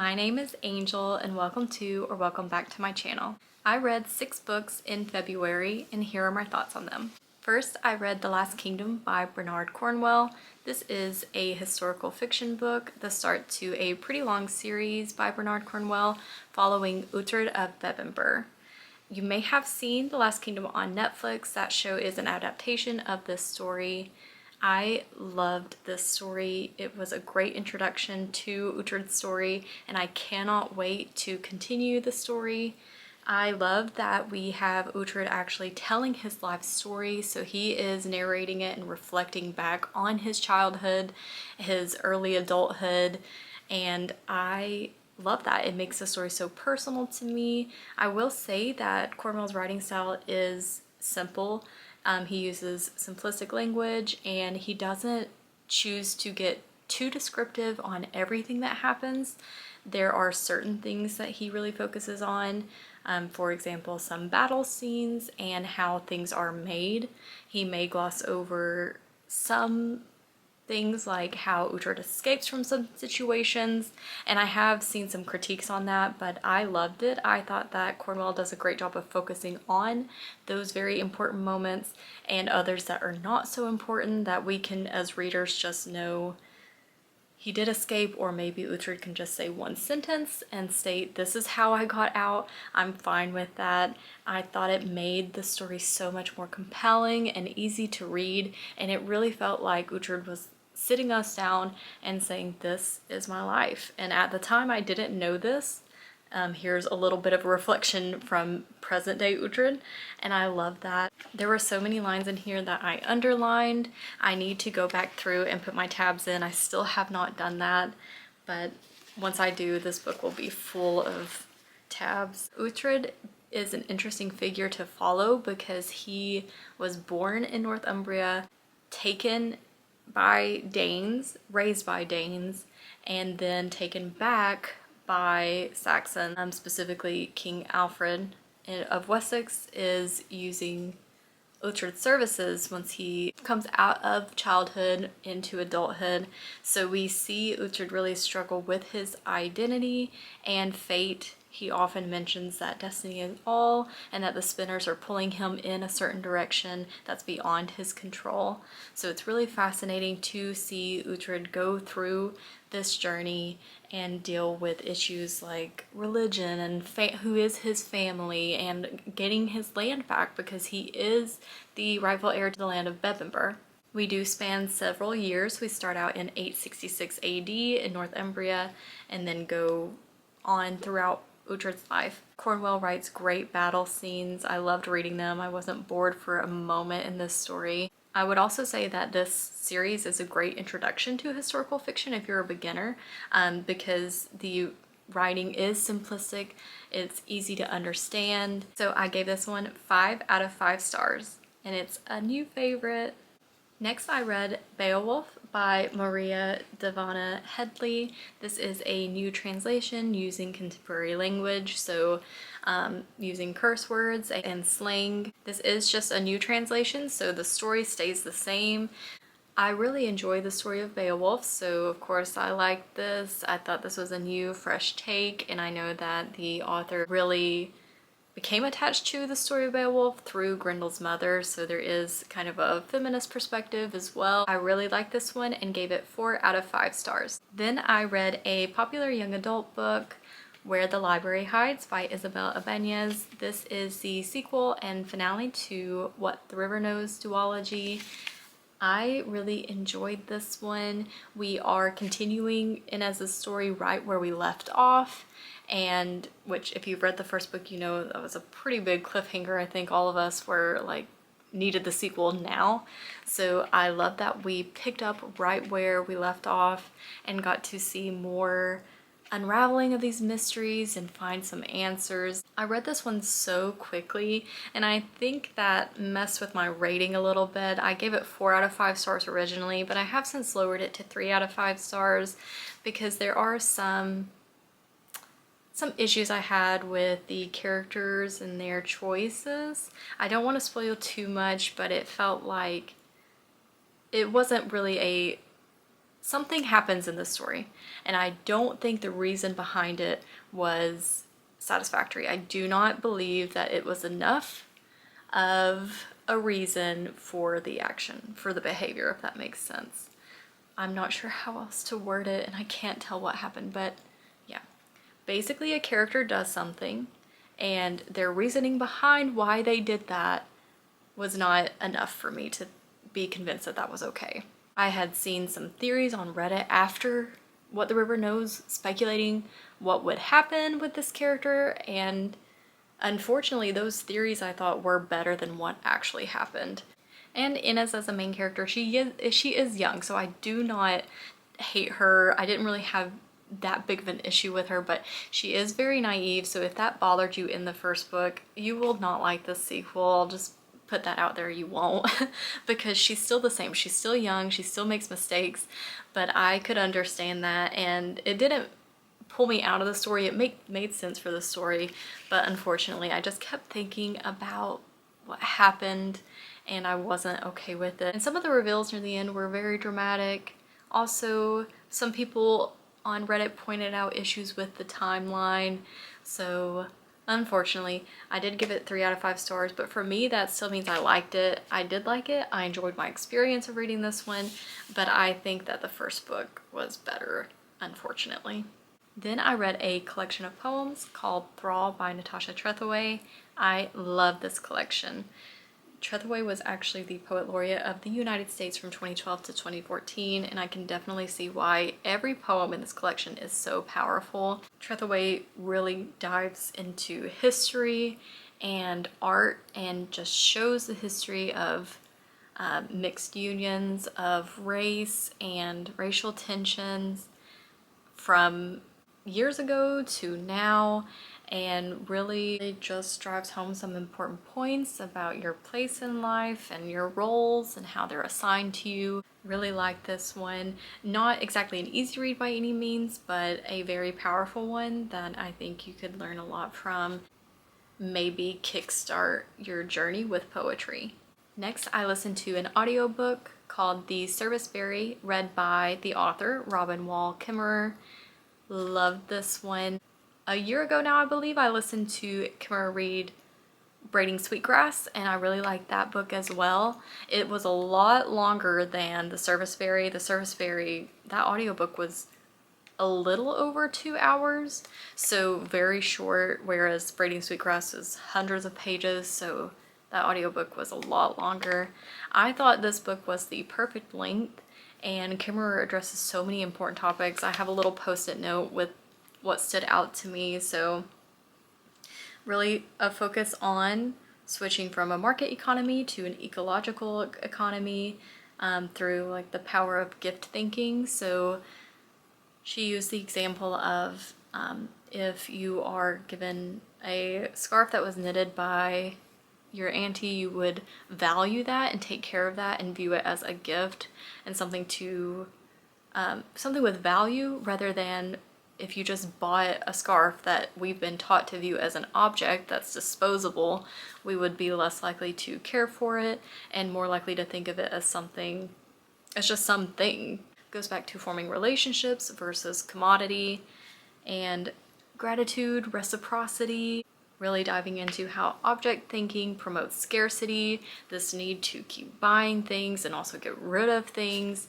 My name is Angel and welcome to or welcome back to my channel. I read 6 books in February and here are my thoughts on them. First, I read The Last Kingdom by Bernard Cornwell. This is a historical fiction book, the start to a pretty long series by Bernard Cornwell following Uhtred of Bebbanburg. You may have seen The Last Kingdom on Netflix. That show is an adaptation of this story. I loved this story. It was a great introduction to Uhtred's story, and I cannot wait to continue the story. I love that we have Uhtred actually telling his life story, so he is narrating it and reflecting back on his childhood, his early adulthood, and I love that. It makes the story so personal to me. I will say that Cornwell's writing style is simple. He uses simplistic language and he doesn't choose to get too descriptive on everything that happens. There are certain things that he really focuses on. For example, some battle scenes and how things are made. He may gloss over some things like how Uhtred escapes from some situations, and I have seen some critiques on that, but I loved it. I thought that Cornwell does a great job of focusing on those very important moments and others that are not so important that we can as readers just know he did escape, or maybe Uhtred can just say one sentence and state, "This is how I got out." I'm fine with that. I thought it made the story so much more compelling and easy to read, and it really felt like Uhtred was sitting us down and saying, "This is my life." And at the time I didn't know this. Here's a little bit of a reflection from present day Uhtred, and I love that. There were so many lines in here that I underlined. I need to go back through and put my tabs in. I still have not done that, but once I do, this book will be full of tabs. Uhtred is an interesting figure to follow because he was born in Northumbria, taken by Danes, raised by Danes, and then taken back by Saxon, specifically King Alfred of Wessex is using Uhtred's services once he comes out of childhood into adulthood. So we see Uhtred really struggle with his identity and fate. He often mentions that destiny is all and that the spinners are pulling him in a certain direction that's beyond his control. So it's really fascinating to see Uhtred go through this journey and deal with issues like religion and who is his family and getting his land back because he is the rightful heir to the land of Bebbanburg. We do span several years. We start out in 866 AD in Northumbria and then go on throughout Uhtred's life. Cornwell writes great battle scenes. I loved reading them. I wasn't bored for a moment in this story. I would also say that this series is a great introduction to historical fiction if you're a beginner, because the writing is simplistic, it's easy to understand. So I gave this one 5 out of 5 stars, and it's a new favorite. Next, I read Beowulf by Maria Dahvana Headley. This is a new translation using contemporary language, so using curse words and slang. This is just a new translation, so the story stays the same. I really enjoy the story of Beowulf, so of course I liked this. I thought this was a new, fresh take, and I know that the author really became attached to the story of Beowulf through Grendel's mother, so there is kind of a feminist perspective as well. I really liked this one and gave it 4 out of 5 stars. Then I read a popular young adult book, Where the Library Hides by Isabel Ibanez. This is the sequel and finale to What the River Knows duology. I really enjoyed this one. We are continuing Inez's story right where we left off, and which if you've read the first book, you know that was a pretty big cliffhanger. I think all of us were like needed the sequel now. So I love that we picked up right where we left off and got to see more unraveling of these mysteries and find some answers. I read this one so quickly, and I think that messed with my rating a little bit. I gave it 4 out of 5 stars originally, but I have since lowered it to 3 out of 5 stars because there are some issues I had with the characters and their choices. I don't want to spoil too much, but it felt like it wasn't really a something happens in this story, and I don't think the reason behind it was satisfactory. I do not believe that it was enough of a reason for the action, for the behavior, if that makes sense. I'm not sure how else to word it, and I can't tell what happened, but yeah. Basically, a character does something, and their reasoning behind why they did that was not enough for me to be convinced that that was okay. I had seen some theories on Reddit after What the River Knows, speculating what would happen with this character, and unfortunately those theories I thought were better than what actually happened. And Inez as a main character, she is young, so I do not hate her. I didn't really have that big of an issue with her, but she is very naive, so if that bothered you in the first book, you will not like the sequel. I'll just put that out there, you won't. Because she's still the same. She's still young, she still makes mistakes, but I could understand that, and it didn't pull me out of the story. It made sense for the story, but unfortunately I just kept thinking about what happened and I wasn't okay with it. And some of the reveals near the end were very dramatic. Also, some people on Reddit pointed out issues with the timeline, so unfortunately I did give it 3 out of 5 stars, but for me that still means I liked it. I did like it. I enjoyed my experience of reading this one, but I think that the first book was better, unfortunately. Then I read a collection of poems called Thrall by Natasha Trethewey. I love this collection. Trethewey was actually the Poet Laureate of the United States from 2012 to 2014, and I can definitely see why every poem in this collection is so powerful. Trethewey really dives into history and art and just shows the history of mixed unions, of race and racial tensions from years ago to now, and really it just drives home some important points about your place in life and your roles and how they're assigned to you. Really like this one. Not exactly an easy read by any means, but a very powerful one that I think you could learn a lot from. Maybe kickstart your journey with poetry. Next, I listened to an audiobook called The Service Berry, read by the author Robin Wall Kimmerer. Loved this one. A year ago now, I believe, I listened to Kimmerer read Braiding Sweetgrass, and I really liked that book as well. It was a lot longer than The Service Berry. The Service Berry, that audiobook was a little over 2 hours, so very short, whereas Braiding Sweetgrass is hundreds of pages, so that audiobook was a lot longer. I thought this book was the perfect length, and Kimmerer addresses so many important topics. I have a little post-it note with what stood out to me, so really a focus on switching from a market economy to an ecological economy through like the power of gift thinking. So she used the example of if you are given a scarf that was knitted by your auntie, you would value that and take care of that and view it as a gift and something to something with value, rather than if you just bought a scarf that we've been taught to view as an object that's disposable. We would be less likely to care for it and more likely to think of it as something, as just something. Goes back to forming relationships versus commodity, and gratitude, reciprocity, really diving into how object thinking promotes scarcity, this need to keep buying things and also get rid of things.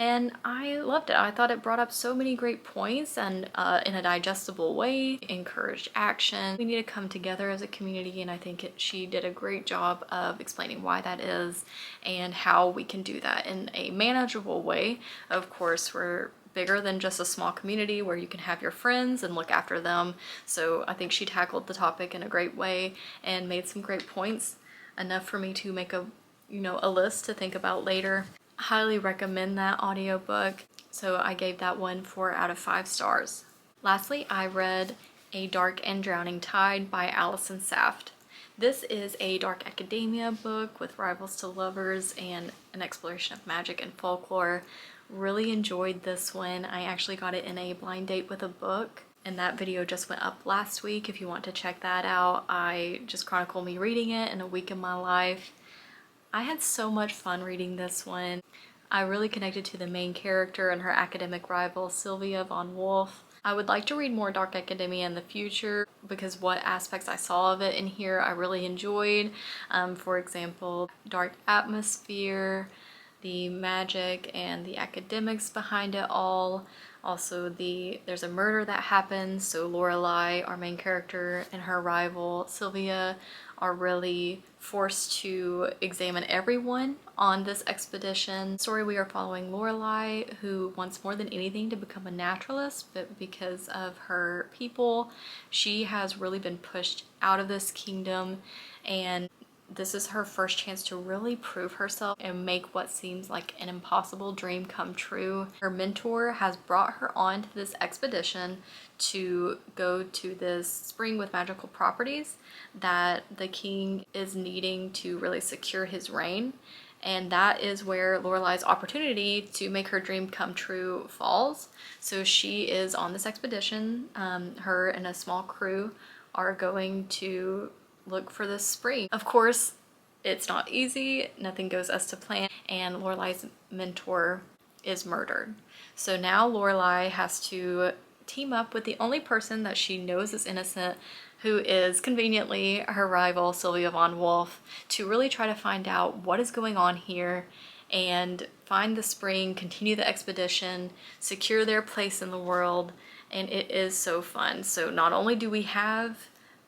And I loved it. I thought it brought up so many great points and in a digestible way, encouraged action. We need to come together as a community, and I think she did a great job of explaining why that is and how we can do that in a manageable way. Of course, we're bigger than just a small community where you can have your friends and look after them. So I think she tackled the topic in a great way and made some great points, enough for me to make a list to think about later. Highly recommend that audiobook. So I gave that one 4 out of 5 stars. Lastly, I read A Dark and Drowning Tide by Allison Saft. This is a dark academia book with rivals to lovers and an exploration of magic and folklore. Really enjoyed this one. I actually got it in a blind date with a book, and that video just went up last week if you want to check that out. I just chronicled me reading it in a week in my life. I had so much fun reading this one. I really connected to the main character and her academic rival, Sylvia von Wolf. I would like to read more Dark Academia in the future because what aspects I saw of it in here I really enjoyed. For example, dark atmosphere, the magic and the academics behind it all. Also, there's a murder that happens, so Lorelai, our main character, and her rival Sylvia are really forced to examine everyone on this expedition. Story, we are following Lorelai, who wants more than anything to become a naturalist, but because of her people, she has really been pushed out of this kingdom, and this is her first chance to really prove herself and make what seems like an impossible dream come true. Her mentor has brought her on to this expedition to go to this spring with magical properties that the king is needing to really secure his reign. And that is where Lorelai's opportunity to make her dream come true falls. So she is on this expedition. Her and a small crew are going to look for this spring. Of course, it's not easy, nothing goes as to plan, and Lorelai's mentor is murdered. So now Lorelai has to team up with the only person that she knows is innocent, who is conveniently her rival, Sylvia von Wolf, to really try to find out what is going on here and find the spring, continue the expedition, secure their place in the world, and it is so fun. So not only do we have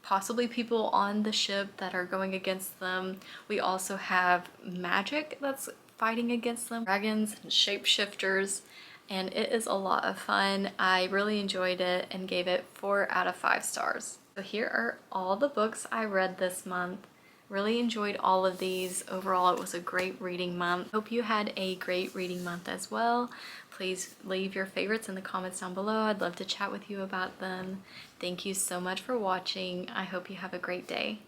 possibly people on the ship that are going against them, we also have magic that's fighting against them, dragons and shapeshifters, and it is a lot of fun. I really enjoyed it and gave it 4 out of 5 stars. So here are all the books I read this month. Really enjoyed all of these. Overall, it was a great reading month. Hope you had a great reading month as well. Please leave your favorites in the comments down below. I'd love to chat with you about them. Thank you so much for watching. I hope you have a great day.